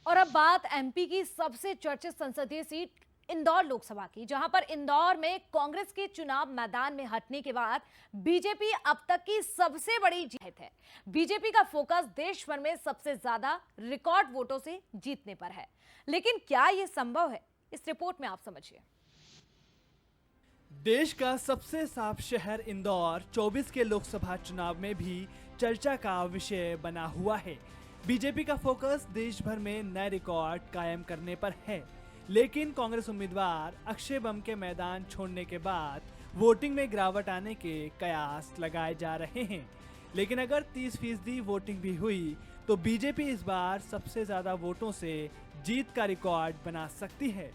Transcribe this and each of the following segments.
और अब बात एमपी की सबसे चर्चित संसदीय सीट इंदौर लोकसभा की, जहां पर इंदौर में कांग्रेस के चुनाव मैदान में हटने के बाद बीजेपी अब तक की सबसे बड़ी जीत है। बीजेपी का फोकस देश भर में सबसे ज्यादा रिकॉर्ड वोटों से जीतने पर है। लेकिन क्या यह संभव है? इस रिपोर्ट में आप समझिए। देश का सबसे साफ शहर इंदौर 24 के लोकसभा चुनाव में भी चर्चा का विषय बना हुआ है। बीजेपी का फोकस देश भर में नए रिकॉर्ड कायम करने पर है, लेकिन कांग्रेस उम्मीदवार अक्षय बम के मैदान छोड़ने के बाद वोटिंग में गिरावट आने के कयास लगाए जा रहे हैं। लेकिन अगर 30% वोटिंग भी हुई तो बीजेपी इस बार सबसे ज्यादा वोटों से जीत का रिकॉर्ड बना सकती है।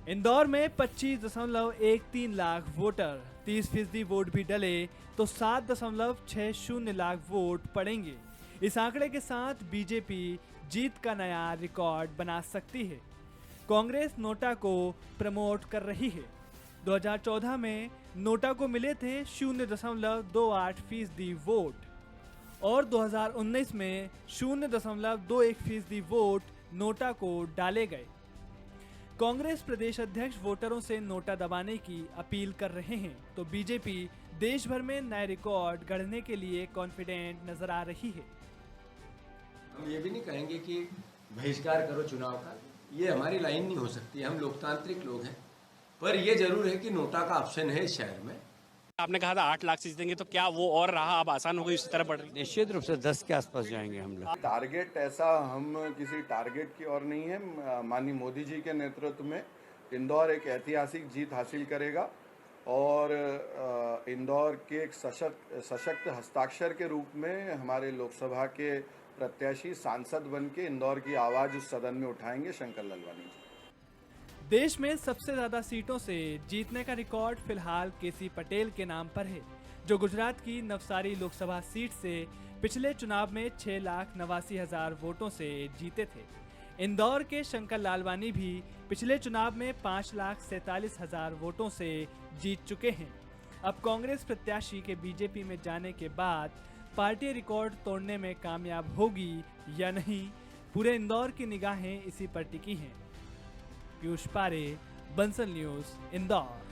इंदौर में 25.13 लाख वोटर, 30% वोट भी डले तो 7.60 लाख वोट पड़ेंगे। इस आंकड़े के साथ बीजेपी जीत का नया रिकॉर्ड बना सकती है। कांग्रेस नोटा को प्रमोट कर रही है। 2014 में नोटा को मिले थे 0.28% वोट और 2019 में 0.21% वोट नोटा को डाले गए। कांग्रेस प्रदेश अध्यक्ष वोटरों से नोटा दबाने की अपील कर रहे हैं, तो बीजेपी देश भर में नए रिकॉर्ड गढ़ने के लिए कॉन्फिडेंट नजर आ रही है। हम ये भी नहीं कहेंगे कि बहिष्कार करो चुनाव का, ये हमारी लाइन नहीं हो सकती। हम लोकतांत्रिक लोग हैं, पर यह जरूर है कि नोटा का ऑप्शन है इस शहर में। आपने कहा था 8 लाख से जीतेंगे, तो क्या वो और रहा, अब आसान हो गई, उसी तरह बढ़ रही? निश्चित रूप से 10 के आसपास जाएंगे हम लोग। टारगेट ऐसा हम किसी टारगेट की ओर नहीं है। माननीय मोदी जी के नेतृत्व में इंदौर एक ऐतिहासिक जीत हासिल करेगा और इंदौर के एक सशक्त हस्ताक्षर के रूप में हमारे लोकसभा के प्रत्याशी सांसद बन के इंदौर की आवाज उस सदन में उठाएंगे शंकर लालवानी जी। देश में सबसे ज्यादा सीटों से जीतने का रिकॉर्ड फिलहाल केसी पटेल के नाम पर है, जो गुजरात की नवसारी लोकसभा सीट से पिछले चुनाव में 6,89,000 वोटों से जीते थे। इंदौर के शंकर लालवानी भी पिछले चुनाव में 5,47,000 वोटों से जीत चुके हैं। अब कांग्रेस प्रत्याशी के बीजेपी में जाने के बाद पार्टी रिकॉर्ड तोड़ने में कामयाब होगी या नहीं, पूरे इंदौर की निगाहें इसी पर टिकी हैं। पीयूष पारे, बंसल न्यूज, इंदौर।